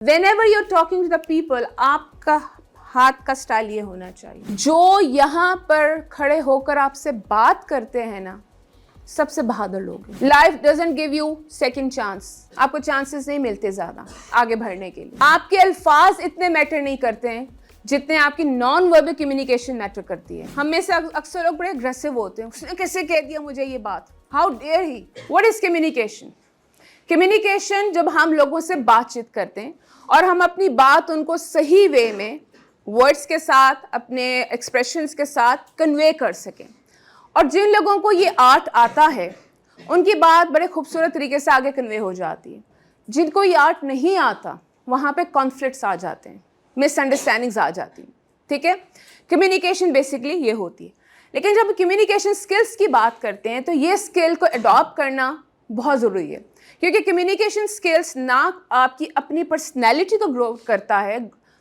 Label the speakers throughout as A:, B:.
A: Whenever you're talking to the people, आपका हाथ का स्टाइल ये होना चाहिए, जो यहाँ पर खड़े होकर आपसे बात करते हैं ना, सबसे बहादुर लोग हैं। Life doesn't give you second chance, आपको चांसेस नहीं मिलते ज्यादा आगे बढ़ने के लिए। आपके अल्फाज इतने मैटर नहीं करते हैं जितने आपकी नॉन वर्बल कम्युनिकेशन मैटर करती है। हम में से अक्सर लोग बड़े अग्रेसिव होते हैं, उसने कैसे कह दिया मुझे ये बात, how dare he. What is communication? Communication जब हम लोगों से बातचीत करते हैं और हम अपनी बात उनको सही वे में वर्ड्स के साथ, अपने एक्सप्रेशंस के साथ कन्वे कर सकें। और जिन लोगों को ये आर्ट आता है उनकी बात बड़े खूबसूरत तरीके से आगे कन्वे हो जाती है। जिनको ये आर्ट नहीं आता वहाँ पे कॉन्फ्लिक्ट्स आ जाते हैं, मिसअंडरस्टैंडिंग्स आ जाती हैं। ठीक है, कम्युनिकेशन बेसिकली ये होती है। लेकिन जब कम्युनिकेशन स्किल्स की बात करते हैं तो ये स्किल को अडॉप्ट करना बहुत ज़रूरी है, क्योंकि कम्युनिकेशन स्किल्स ना आपकी अपनी पर्सनैलिटी को ग्रो करता है,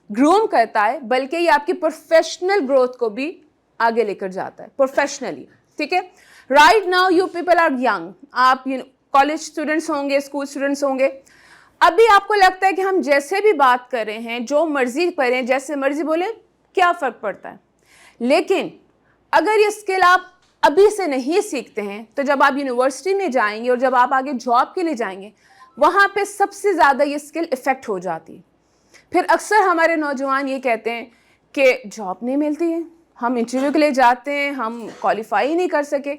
A: ग्रूम करता है, बल्कि ये आपकी प्रोफेशनल ग्रोथ को भी आगे लेकर जाता है प्रोफेशनली। ठीक है, right now you people are young, आप कॉलेज स्टूडेंट्स होंगे, स्कूल स्टूडेंट्स होंगे। अभी आपको लगता है कि हम जैसे भी बात कर रहे हैं, जो मर्जी करें, जैसे मर्जी बोले, क्या फ़र्क पड़ता है। लेकिन अगर ये स्किल आप अभी से नहीं सीखते हैं तो जब आप यूनिवर्सिटी में जाएंगे और जब आप आगे जॉब के लिए जाएंगे, वहाँ पे सबसे ज़्यादा ये स्किल इफ़ेक्ट हो जाती है। फिर अक्सर हमारे नौजवान ये कहते हैं कि जॉब नहीं मिलती है, हम इंटरव्यू के लिए जाते हैं, हम क्वालिफाई ही नहीं कर सके,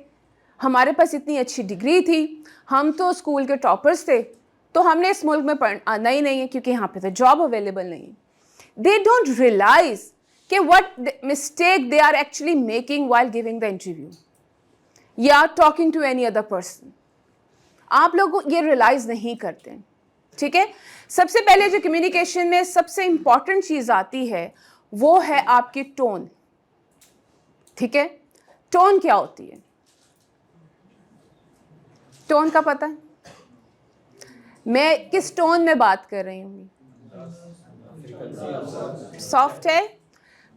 A: हमारे पास इतनी अच्छी डिग्री थी, हम तो स्कूल के टॉपर्स थे, तो हमने इस मुल्क में आना ही नहीं है क्योंकि यहाँ पे तो जॉब अवेलेबल नहीं है। दे डोंट रियलाइज कि what mistake they are actually making while giving the interview या talking to any other person. आप लोग ये रियलाइज नहीं करते। ठीक है, सबसे पहले जो कम्युनिकेशन में सबसे इंपॉर्टेंट चीज़ आती है वो है आपकी टोन। ठीक है, टोन क्या होती है? टोन का पता है? मैं किस टोन में बात कर रही हूँ? सॉफ्ट है।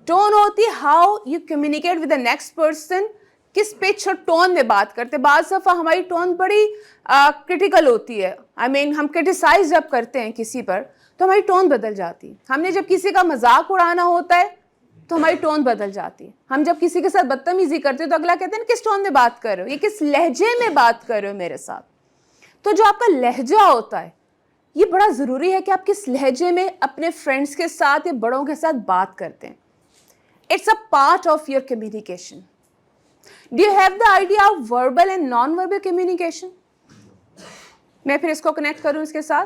A: टोन होती है how you communicate with the next person, किस पिच और टोन में बात करते। बाज़ दफ़ा हमारी टोन बड़ी क्रिटिकल होती है। I mean, हम क्रिटिसाइज जब करते हैं किसी पर तो हमारी टोन बदल जाती है। हमने जब किसी का मजाक उड़ाना होता है तो हमारी टोन बदल जाती है। हम जब किसी के साथ बदतमीजी करते हैं तो अगला कहते हैं किस टोन में बात कर रहे हो, ये किस लहजे में बात कर रहे हो मेरे साथ। तो जो आपका लहजा होता है ये बड़ा ज़रूरी है कि आप किस लहजे में अपने फ्रेंड्स के साथ या बड़ों के साथ बात करते हैं। It's a part of your communication. Do you have the idea of verbal and non verbal communication? मैं फिर इसको कनेक्ट करूं इसके साथ।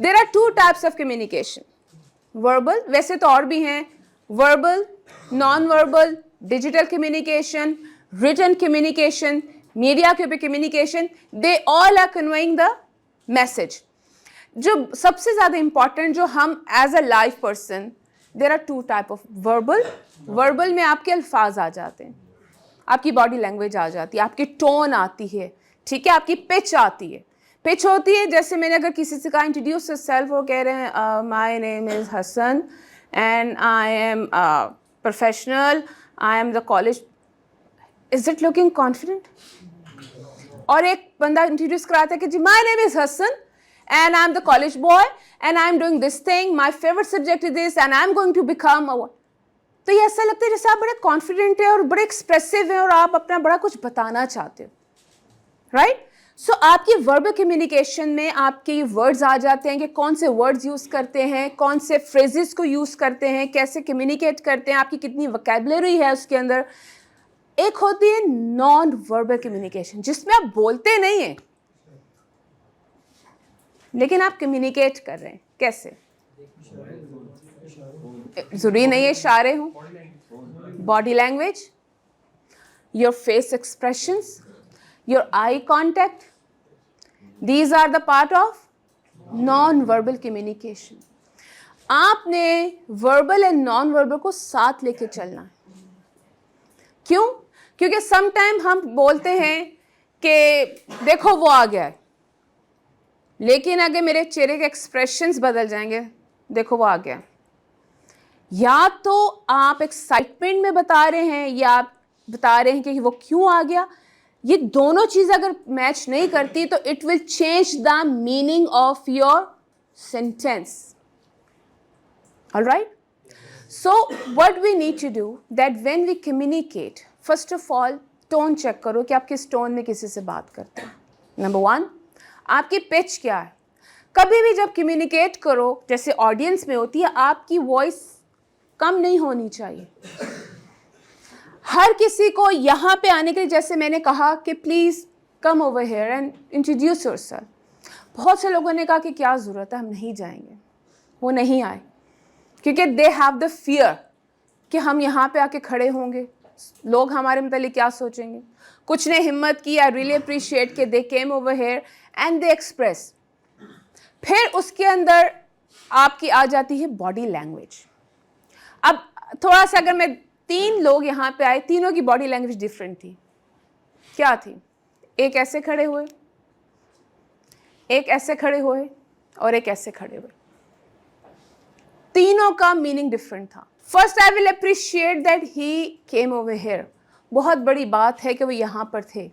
A: There are two types of communication. Verbal, वैसे तो और भी हैं, verbal, non verbal, digital communication, written communication, media के ऊपर communication, they all are conveying the message. जो सबसे ज़्यादा इंपॉर्टेंट जो हम as a live person, there are to type of verbal. Verbal में आपके अल्फाज आ जाते हैं, आपकी बॉडी लैंग्वेज आ जाती है, आपकी टोन आती है। ठीक है, आपकी पिच आती है। पिच होती है जैसे मैंने अगर किसी से कहा इंट्रोड्यूस योरसेल्फ, वो कह रहे हैं my name is Hasan and I am professional, I am the college. Is it looking confident? और एक बंदा इंट्रोड्यूस कराता है कि जी my name is Hasan and I am the college boy and I am doing this thing, my favourite subject is this and I am going to become a. तो ये ऐसा लगता है जैसे आप बड़े कॉन्फिडेंट हैं और बड़े एक्सप्रेसिव हैं और आप अपना बड़ा कुछ बताना चाहते हो। राइट? सो आपकी वर्बल कम्युनिकेशन में आपके वर्ड्स आ जाते हैं कि कौन से वर्ड्स यूज़ करते हैं, कौन से फ्रेजेस को यूज़ करते हैं, कैसे कम्युनिकेट करते हैं, आपकी कितनी वोकैबुलरी है उसके अंदर। एक होती है नॉन वर्बल कम्युनिकेशन जिसमें आप बोलते नहीं हैं लेकिन आप कम्युनिकेट कर रहे हैं। कैसे? ज़रूरी नहीं है इशारे हों, body language, your face expressions, your eye contact, these are the part of non-verbal communication. आपने verbal and non-verbal को साथ लेके चलना है। क्यों? क्योंकि sometime हम बोलते हैं कि देखो वो आ गया है, लेकिन अगर मेरे चेहरे के एक्सप्रेशंस बदल जाएंगे, देखो वो आ गया। या तो आप एक्साइटमेंट में बता रहे हैं या आप बता रहे हैं कि वो क्यों आ गया। ये दोनों चीज़ अगर मैच नहीं करती तो it will change the meaning of your sentence. All right? So what we need to do that when we communicate, first of all tone check करो कि आप किस टोन में किसी से बात करते हैं. नंबर 1, आपकी पिच क्या है. कभी भी जब कम्युनिकेट करो, जैसे ऑडियंस में होती है, आपकी वॉइस कम नहीं होनी चाहिए. हर किसी को यहाँ पे आने के लिए, जैसे मैंने कहा कि please come over here and introduce yourself. बहुत से लोगों ने कहा कि क्या ज़रूरत है, हम नहीं जाएंगे. वो नहीं आए क्योंकि दे हैव द फियर कि हम यहाँ पे आके खड़े होंगे, लोग हमारे मतलब क्या सोचेंगे. कुछ ने हिम्मत की. आई रियली अप्रिशिएट कि they came over here and they express. फिर उसके अंदर आपकी आ जाती है बॉडी लैंग्वेज. अब थोड़ा सा अगर मैं 3 लोग यहाँ पे आए, तीनों की बॉडी लैंग्वेज डिफरेंट थी. क्या थी? एक ऐसे खड़े हुए, एक ऐसे खड़े हुए और एक ऐसे खड़े हुए. तीनों का मीनिंग डिफरेंट था. First I will appreciate that he came over here. बहुत बड़ी बात है कि वो यहाँ पर थे.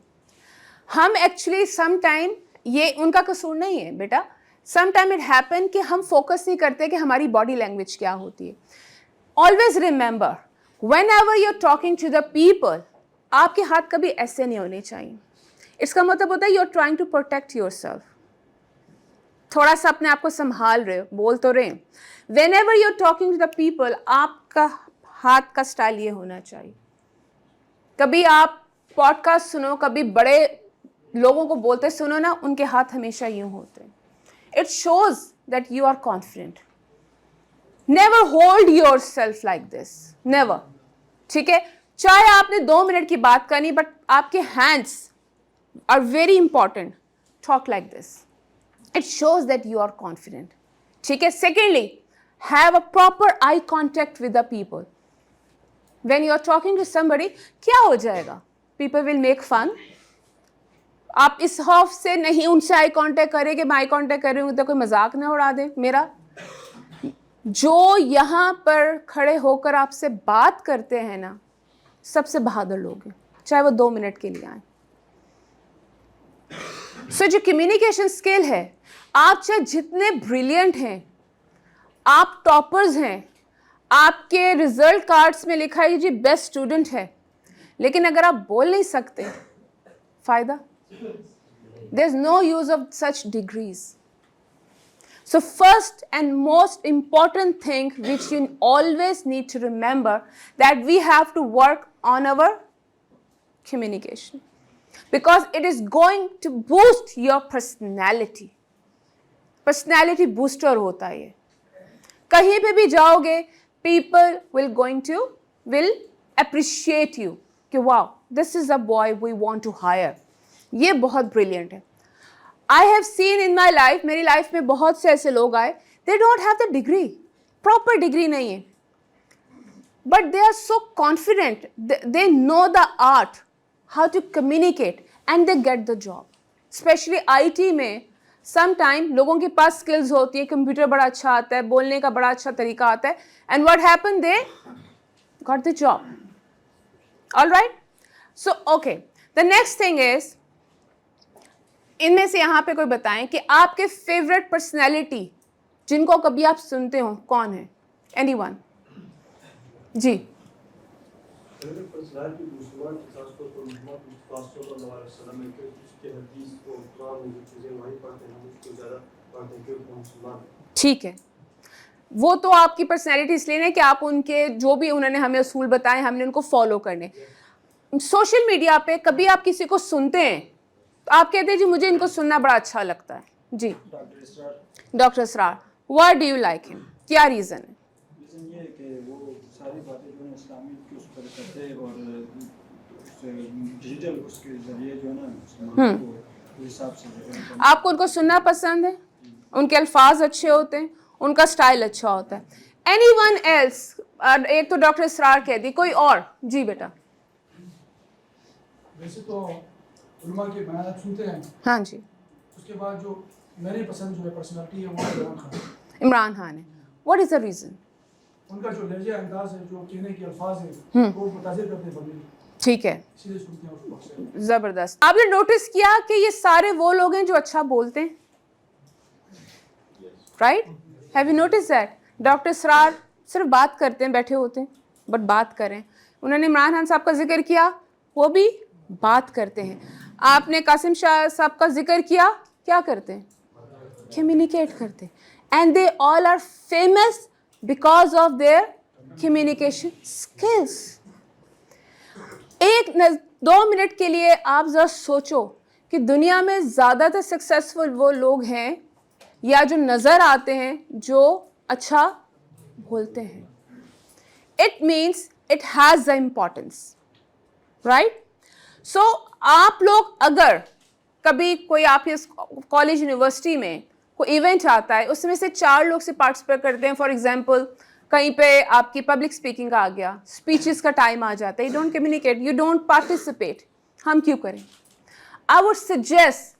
A: हम एक्चुअली सम टाइम, ये उनका कसूर नहीं है बेटा, सम टाइम इट हैपन कि हम फोकस नहीं करते कि हमारी बॉडी लैंग्वेज क्या होती है. Always remember whenever you are talking to the people, आपके हाथ कभी ऐसे नहीं होने चाहिए. इसका मतलब होता है you are trying to protect yourself. थोड़ा सा अपने आप को संभाल रहे हो, बोल तो रहे. Whenever you are talking to the people, आपका हाथ का स्टाइल ये होना चाहिए. कभी आप पॉडकास्ट सुनो, कभी बड़े लोगों को बोलते सुनो ना, उनके हाथ हमेशा यूं होते हैं. It shows that you are confident. Never hold yourself like this, never. ठीक है, चाहे आपने 2 मिनट की बात करनी, बट आपके hands are very important. Talk like this. It shows that you are confident. ठीक है. Secondly, have a proper eye contact with the people. When you are talking to somebody, क्या हो जाएगा? People will make fun. आप इस खौफ से नहीं उनसे आई कांटेक्ट करें कि मैं आई कांटेक्ट कर रही हूँ तो कोई मजाक ना उड़ा दे मेरा. जो यहाँ पर खड़े होकर आपसे बात करते हैं ना, सबसे बहादुर लोग हैं, चाहे वो 2 मिनट के लिए आए. सो जो कम्युनिकेशन स्किल है, आप चाहे जितने ब्रिलियंट हैं, आप टॉपर्स हैं, आपके रिजल्ट कार्ड्स में लिखा है जी बेस्ट स्टूडेंट है, लेकिन अगर आप बोल नहीं सकते, फायदा? There is no use of such degrees. So first and most important thing which you always need to remember that we have to work on our communication, because it is going to boost your personality. Personality booster होता है ये. कहीं पे भी जाओगे, people will appreciate you कि wow, this is a boy we want to hire. ये बहुत brilliant है. I have seen in my life, मेरी लाइफ में बहुत से ऐसे लोग आए, they don't have the degree, proper degree नहीं है, but they are so confident, they know the art, how to communicate and they get the job. Especially IT में sometime लोगों के पास skills होती है, कंप्यूटर बड़ा अच्छा आता है, बोलने का बड़ा अच्छा तरीका आता है, and what happened, they got the job. All right? So, okay. The next thing is, इनमें से यहाँ पे कोई बताएं कि आपके फेवरेट पर्सनैलिटी जिनको कभी आप सुनते हो कौन है? एनीवन? जी. ठीक है, वो तो आपकी पर्सनैलिटी इसलिए नहीं कि आप उनके जो भी उन्होंने हमें असूल बताए हमने उनको फॉलो करने. सोशल मीडिया पे कभी आप किसी को सुनते हैं तो आप कहते हैं जी मुझे इनको सुनना बड़ा अच्छा लगता है. जी. Doctor Israr. Why do you like him? क्या रीज़न है?
B: रीज़न ये है कि वो सारी बातें जो है इस्लामी के उस पर करते हैं और डिजिटल उसके जरिए जो है ना को हिसाब से.
A: आपको उनको सुनना पसंद है, उनके अल्फाज अच्छे होते हैं, उनका स्टाइल अच्छा होता है. Anyone else? एक तो डॉक्टर इसरार कह दी, कोई और? जी बेटा.
C: वैसे तो उलमा के बयान सुनते हैं.
A: हाँ जी.
C: उसके बाद जो मेरी पसंद जो है पर्सनालिटी है वो इमरान खान.
A: इमरान खान है. What is the reason?
C: उनका जो लहजा अंदाज है, जो कहने के अल्फाज है, वो मुतासिर करते हैं बंदे.
A: ठीक है,
C: इसीलिए सुनते हैं उसको.
A: जबरदस्त. आपने नोटिस किया कि ये सारे वो लोग हैं जो अच्छा बोलते हैं, right? Have you notice that? Doctor Israr सिर्फ बात करते हैं, बैठे होते हैं, बट बात करें. उन्होंने इमरान खान साहब का जिक्र किया, वो भी बात करते हैं. आपने कासिम शाह साहब का जिक्र किया, क्या करते हैं? कम्युनिकेट करते हैं. And they all are famous because of their communication skills. 2 minute के लिए आप जरा सोचो कि दुनिया में ज़्यादातर सक्सेसफुल वो लोग हैं या जो नज़र आते हैं जो अच्छा बोलते हैं. It means it has the importance, right? So आप लोग अगर कभी कोई आपके कॉलेज यूनिवर्सिटी में कोई इवेंट आता है, उसमें से 4 लोग से पार्टिसिपेट करते हैं, फॉर एग्जांपल कहीं पे आपकी पब्लिक स्पीकिंग का आ गया, स्पीचेस का टाइम आ जाता है, you don't communicate, you don't participate. हम क्यों करें? I would suggest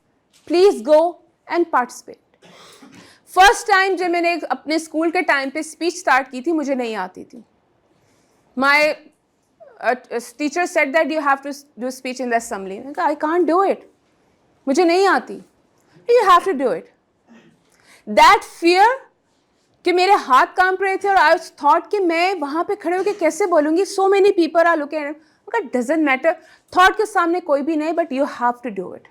A: please go and participate. First time जब मैंने अपने स्कूल के टाइम पे स्पीच स्टार्ट की थी, मुझे नहीं आती थी. My teacher said that you have to do speech in the assembly. I can't do it, मुझे नहीं आती. You have to do it. That fear कि मेरे हाथ कांप रहे थे और आई थॉट कि मैं वहाँ पे खड़े होकर कैसे बोलूँगी. So many people are looking at me. Doesn't matter, thought के सामने कोई भी नहीं, but you have to do it.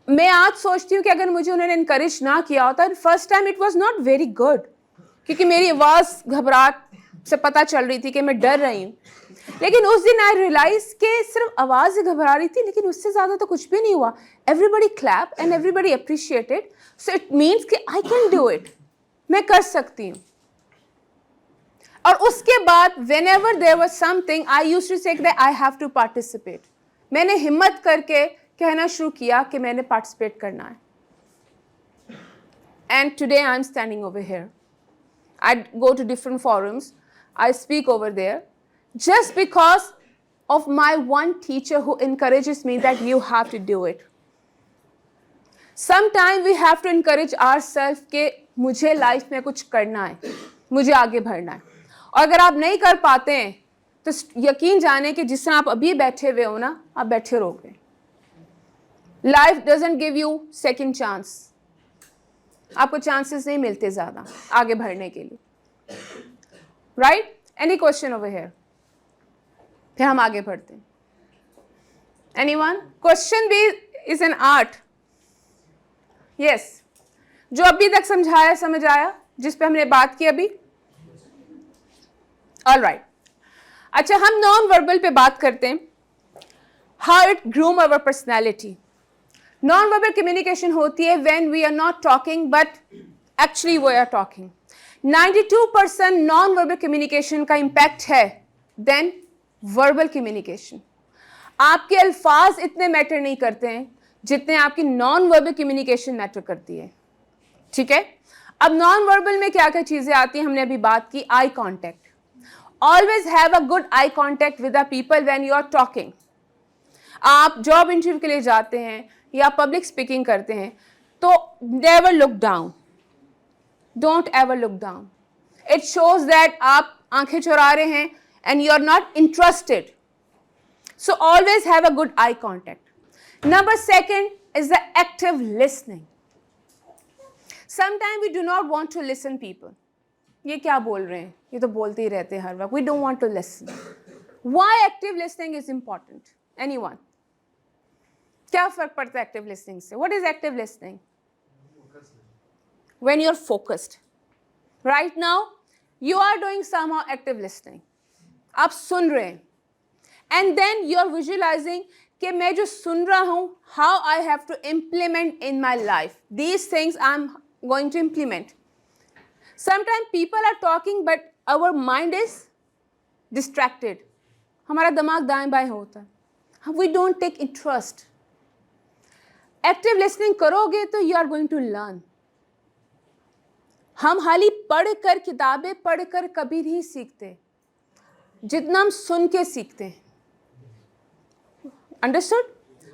A: मैं आज सोचती हूँ कि अगर मुझे उन्होंने इनकरेज ना किया होता, first time it was not very good, क्योंकि मेरी आवाज़ घबराहट से पता चल रही थी कि मैं डर रही हूँ. लेकिन उस दिन आई रियलाइज कि सिर्फ आवाज़ से घबरा रही थी, लेकिन उससे ज़्यादा तो कुछ भी नहीं हुआ. Everybody clap and everybody appreciated. So it means कि आई कैन डू इट, मैं कर सकती हूँ. और उसके बाद whenever there was something, I used to say that I have to participate. मैंने हिम्मत करके कहना शुरू किया कि मैंने पार्टिसिपेट करना है. And today I'm standing over here. I go to different forums. I speak over there just because of my one teacher who encourages me that you have to do it. Sometimes we have to encourage ourselves कि मुझे life में कुछ करना है, मुझे आगे बढ़ना है. और अगर आप नहीं कर पाते हैं तो यकीन जाने कि जिस तरह आप अभी बैठे हुए हो ना, आप बैठे रहोगे. Life doesn't give you second chance. आपको चांसेस नहीं मिलते ज़्यादा आगे बढ़ने के लिए, right? Any question over here? फिर हम आगे बढ़ते हैं. एनीवन? क्वेश्चन भी इज एन आर्ट. यस, जो अभी तक समझाया समझ आया, जिस पे हमने बात की अभी? All right. अच्छा, हम नॉन वर्बल पे बात करते हैं. How it groom our personality. Non verbal communication होती है when we are not talking but actually we are talking. 92% non verbal communication का इम्पैक्ट है देन वर्बल कम्युनिकेशन. आपके अल्फाज इतने मैटर नहीं करते हैं जितने आपकी नॉन वर्बल कम्युनिकेशन मैटर करती है. ठीक है? अब नॉन वर्बल में क्या क्या चीज़ें आती हैं, हमने अभी बात की. Eye contact. Always have a good eye contact with the people when you are talking. आप जॉब इंटरव्यू के लिए जाते हैं या पब्लिक स्पीकिंग करते हैं तो never look down. Don't ever look down. It shows that आप आंखें चुरा रहे हैं and you are not interested. So always have a good eye contact. Number 2 is the active listening. Sometimes we do not want to listen people. ये क्या बोल रहे हैं, ये तो बोलते ही रहते हैं हर वक्त. We don't want to listen. Why active listening is important? Anyone? क्या फर्क पड़ता है active listening से? What is active listening? When you're focused. Right now, you are doing somehow active listening. आप सुन रहे हैं. And then you're visualizing कि मैं जो सुन रहा हूँ, how I have to implement in my life. These things I'm going to implement. Sometimes people are talking but our mind is distracted. हमारा दिमाग दाएं बाएं होता है. We don't take interest. Active listening करोगे तो you are going to learn. हम हाली पढ़कर, किताबें पढ़कर कभी नहीं सीखते जितना हम सुन के सीखते हैं. अंडरस्टूड?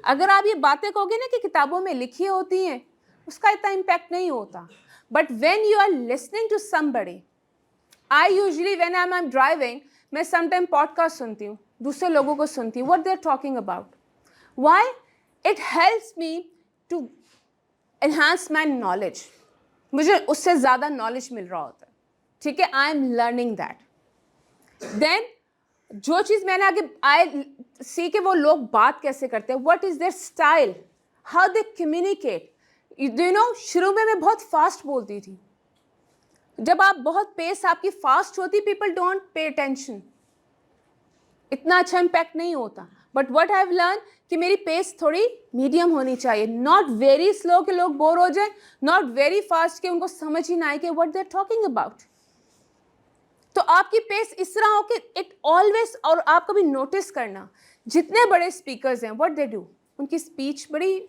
A: अगर आप ये बातें कहोगे ना कि किताबों में लिखी होती हैं, उसका इतना इम्पैक्ट नहीं होता. But when you are listening to somebody, I usually when I am driving, मैं समटाइम पॉडकास्ट सुनती हूँ, दूसरे लोगों को सुनती हूँ, what they are talking about. Why? It helps me to enhance my knowledge. मुझे उससे ज़्यादा नॉलेज मिल रहा होता है. ठीक है, I am learning that. Then जो चीज़ मैंने आगे आई सी कि वो लोग बात कैसे करते हैं, what is there style, how they communicate. You know, शुरू में मैं बहुत फास्ट बोलती थी। जब आप बहुत पेस आपकी फास्ट होती, पीपल डोंट पे अटेंशन, इतना अच्छा इम्पैक्ट नहीं होता। But what I have learn कि मेरी पेस थोड़ी मीडियम होनी चाहिए, नॉट वेरी स्लो कि लोग बोर हो जाए, नॉट वेरी फास्ट कि उनको समझ ही ना आए कि what they are talking about. तो आपकी पेस इस तरह हो कि इट ऑलवेज, और आप कभी नोटिस करना जितने बड़े स्पीकर्स हैं व्हाट दे डू, उनकी स्पीच बड़ी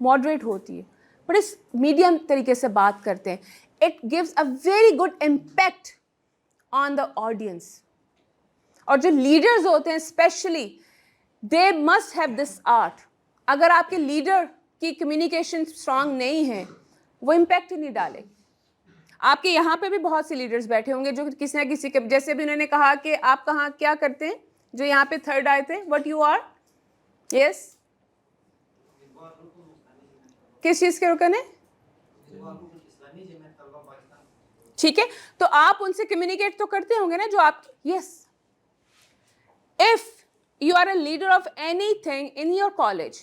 A: मॉडरेट होती है, बड़े मीडियम तरीके से बात करते हैं। It gives a very good impact on the audience. और जो लीडर्स होते हैं specially, they must have this art. अगर आपके लीडर की कम्युनिकेशन स्ट्रांग नहीं है, वो इम्पैक्ट ही नहीं डाले। आपके यहाँ पे भी बहुत से लीडर्स बैठे होंगे जो किसी ना किसी के, जैसे भी उन्होंने कहा कि आप कहाँ क्या करते हैं, जो यहाँ पे थर्ड आए थे, व्हाट यू आर, यस, किस चीज़ के रुकन है, ठीक है। तो आप उनसे कम्युनिकेट तो करते होंगे ना, जो आप, yes. If you are a leader of anything in your college,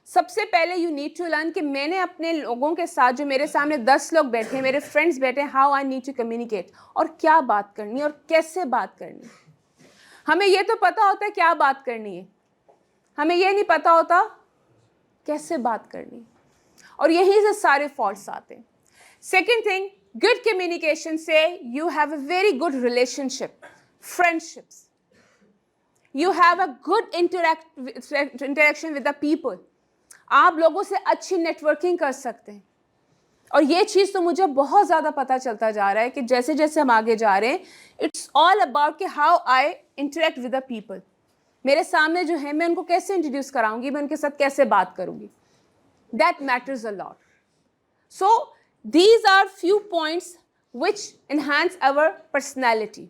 A: सबसे पहले यू नीड टू लर्न कि मैंने अपने लोगों के साथ, जो मेरे सामने 10 लोग बैठे हैं, मेरे फ्रेंड्स बैठे हैं, how I need to communicate, और क्या बात करनी है और कैसे बात करनी है। हमें ये तो पता होता है क्या बात करनी है, हमें ये नहीं पता होता कैसे बात करनी है, और यहीं से सारे फॉल्ट्स आते हैं। सेकेंड थिंग, गुड कम्युनिकेशन से you have a very good relationship, friendships, you have a good interaction with the people. आप लोगों से अच्छी नेटवर्किंग कर सकते हैं। और ये चीज़ तो मुझे बहुत ज़्यादा पता चलता जा रहा है कि जैसे जैसे हम आगे जा रहे हैं, इट्स ऑल अबाउट कि how I interact with the people. मेरे सामने जो है, मैं उनको कैसे इंट्रोड्यूस कराऊंगी, मैं उनके साथ कैसे बात करूंगी, that matters a lot. So these are few points which enhance our personality.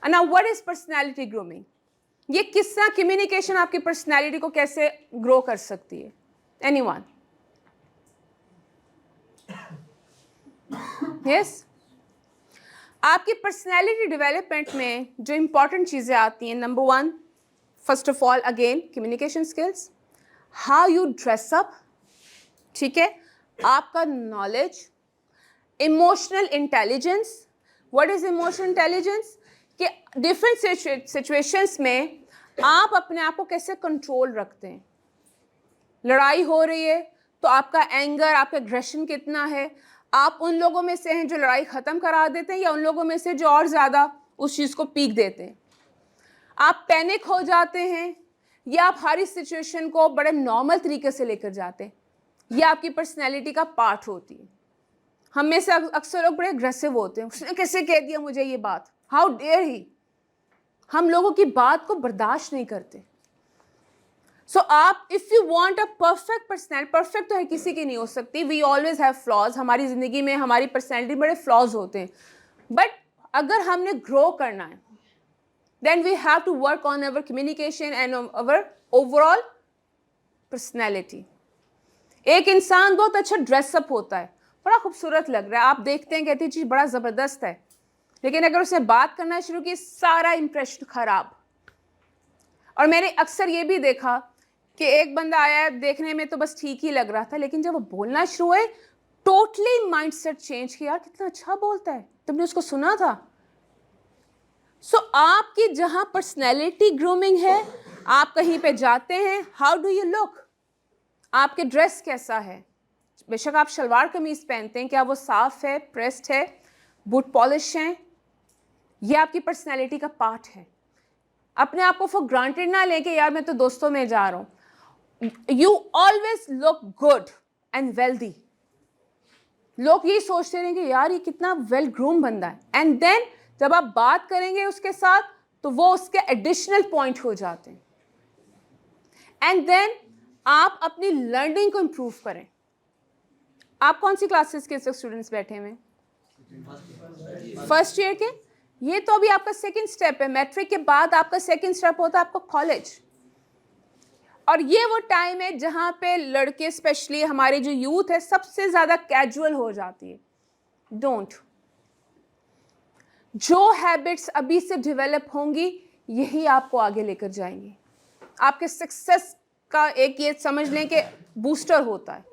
A: And now what is personality grooming? ये किस तरह कम्युनिकेशन आपकी पर्सनैलिटी को कैसे ग्रो कर सकती है? एनीवन? यस। आपकी पर्सनैलिटी डेवलपमेंट में जो इंपॉर्टेंट चीज़ें आती हैं, number 1, first of all again communication skills, how you dress up, ठीक है, आपका knowledge, emotional intelligence. What is emotional intelligence? कि डिफरेंट सिचुएशंस में आप अपने आप को कैसे कंट्रोल रखते हैं। लड़ाई हो रही है तो आपका एंगर, आपका एग्रेशन कितना है, आप उन लोगों में से हैं जो लड़ाई ख़त्म करा देते हैं, या उन लोगों में से जो और ज़्यादा उस चीज़ को पीक देते हैं। आप पैनिक हो जाते हैं या आप हर इस सिचुएशन को बड़े नॉर्मल तरीके से लेकर जाते हैं। ये आपकी पर्सनैलिटी का पार्ट होती है। हम में से अक्सर लोग बड़े अग्रेसिव होते हैं, उसने कैसे कह दिया मुझे ये बात, हाउ डेयर ही। हम लोगों की बात को बर्दाश्त नहीं करते। सो आप, if you want a perfect personality, perfect तो हर किसी की नहीं हो सकती, वी ऑलवेज हैव फ्लॉज, हमारी ज़िंदगी में हमारी पर्सनैलिटी बड़े फ्लॉज होते हैं, बट अगर हमने ग्रो करना है, then we have to work on our communication and our overall personality. एक इंसान बहुत अच्छा ड्रेसअप होता है, बड़ा खूबसूरत लग रहा है, आप देखते हैं कहते हैं चीज़ बड़ा ज़बरदस्त है, लेकिन अगर उसने बात करना शुरू की, सारा इंप्रेशन खराब। और मैंने अक्सर ये भी देखा कि एक बंदा आया है, देखने में तो बस ठीक ही लग रहा था, लेकिन जब वो बोलना शुरू हुए, टोटली माइंडसेट चेंज किया, यार कितना अच्छा बोलता है, तुमने उसको सुना था। सो आपकी जहाँ पर्सनैलिटी ग्रूमिंग है, आप कहीं पे जाते हैं, हाउ डू यू लुक, आपके ड्रेस कैसा है, बेशक आप शलवार कमीज पहनते हैं, क्या वो साफ है, प्रेस्ड है, बूट पॉलिश हैं, ये आपकी पर्सनैलिटी का पार्ट है। अपने आप को फॉर ग्रांटेड ना लेके यार मैं तो दोस्तों में जा रहा हूँ। You always look good and wealthy. लोग ये सोचते रहेंगे यार ये कितना वेल ग्रूम बंदा है, एंड देन जब आप बात करेंगे उसके साथ तो वो उसके एडिशनल पॉइंट हो जाते हैं, एंड देन आप अपनी लर्निंग को इम्प्रूव करें। आप कौन सी क्लासेस के स्टूडेंट्स बैठे हुए हैं? फर्स्ट ईयर के। ये तो अभी आपका सेकंड स्टेप है, मैट्रिक के बाद आपका सेकंड स्टेप होता है आपका कॉलेज। और ये वो टाइम है जहाँ पे लड़के, स्पेशली हमारे जो यूथ है, सबसे ज़्यादा कैजुअल हो जाती है। डोंट। जो हैबिट्स अभी से डेवलप होंगी यही आपको आगे लेकर जाएंगी. आपके सक्सेस का एक ये समझ लें कि बूस्टर होता है.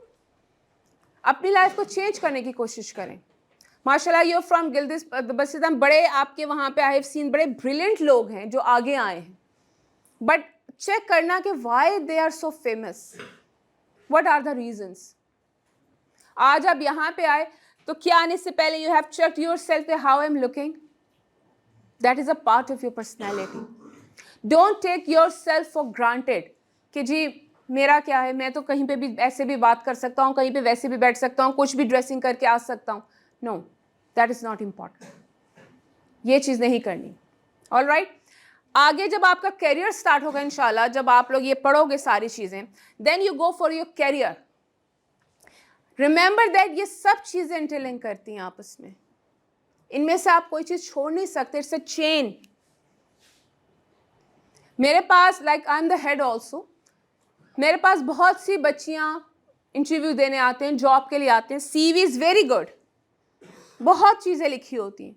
A: अपनी लाइफ को चेंज करने की कोशिश करें. माशाल्लाह यू फ्रॉम गिल्दिस बल्तिस्तान, बड़े आपके वहाँ पे आई हैव सीन बड़े ब्रिलियंट लोग हैं जो आगे आए हैं. बट चेक करना कि why they are so famous, what are the reasons. आज आप यहाँ पे आए तो क्या आने से पहले you have checked yourself how I am looking. That is a part of your personality. Don't take yourself for granted कि जी मेरा क्या है, मैं तो कहीं पे भी ऐसे भी बात कर सकता हूँ, कहीं पे वैसे भी बैठ सकता हूँ, कुछ भी ड्रेसिंग करके आ सकता हूँ. No, that is not important. ये चीज़ नहीं करनी. All right. आगे जब आपका करियर स्टार्ट होगा इंशाल्लाह, जब आप लोग ये पढ़ोगे सारी चीज़ें, then you go for your career. Remember that ये सब चीज़ें इंटरलिंक करती हैं आपस में. इनमें से आप कोई चीज़ छोड़ नहीं सकते. It's a chain. मेरे पास like I am the head also, मेरे पास बहुत सी बच्चियाँ इंटरव्यू देने आते हैं, जॉब के लिए आते हैं. CV इज़ वेरी गुड, बहुत चीज़ें लिखी होती हैं,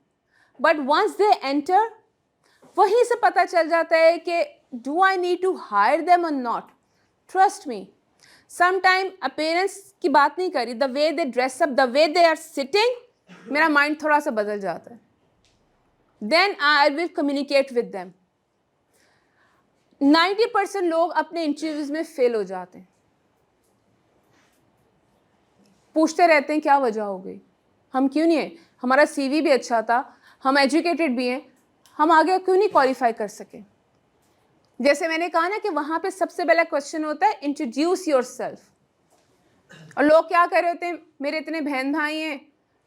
A: बट वंस दे एंटर वहीं से पता चल जाता है कि do I need to hire them और not. Trust me, some time appearance की बात नहीं करी, the way they dress up, the way they are sitting, मेरा माइंड थोड़ा सा बदल जाता है. Then I will communicate with them. 90% लोग अपने इंटरव्यूज में फेल हो जाते हैं. पूछते रहते हैं क्या वजह हो गई, हम क्यों नहीं है, हमारा CV भी अच्छा था, हम एजुकेटेड भी हैं, हम आगे क्यों नहीं क्वालिफाई कर सके. जैसे मैंने कहा ना कि वहाँ पे सबसे पहला क्वेश्चन होता है इंट्रोड्यूस योरसेल्फ. और लोग क्या कर रहे होते हैं, मेरे इतने बहन भाई हैं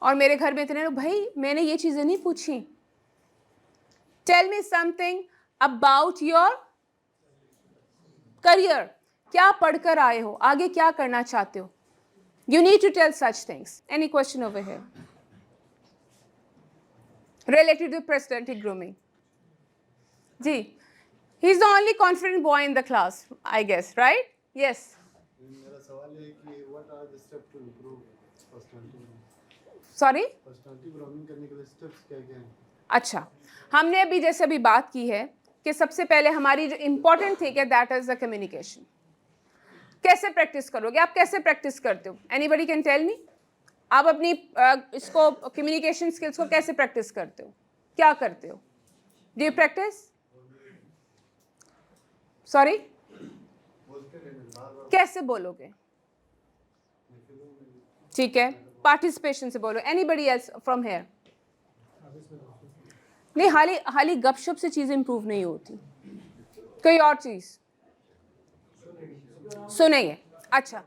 A: और मेरे घर में इतने लोग. भाई मैंने ये चीज़ें नहीं पूछी. Tell me something about your career. क्या पढ़कर आए हो, आगे क्या करना चाहते हो. You need to tell such things. Any question over here related to personality grooming? जी, he is the only confident boy in the class, I guess, right? Yes.
D: मेरा सवाल है कि what are the steps to improve personality?
A: Sorry?
D: Personality grooming करने के लिए steps क्या क्या हैं?
A: अच्छा, हमने अभी जैसे अभी बात की है कि सबसे पहले हमारी जो इम्पोर्टेंट थी कि दैट इज द कम्युनिकेशन. कैसे प्रैक्टिस करोगे, आप कैसे प्रैक्टिस करते हो? Anybody can tell me. आप अपनी इसको कम्युनिकेशन स्किल्स को कैसे प्रैक्टिस करते हो, क्या करते हो? Do you practice? सॉरी, कैसे बोलोगे? ठीक है, पार्टिसिपेशन से बोलो. Anybody else from here? नहीं, हाली गपशप से चीज़ें इंप्रूव नहीं होती, कोई और चीज़ सुनेंगे. अच्छा,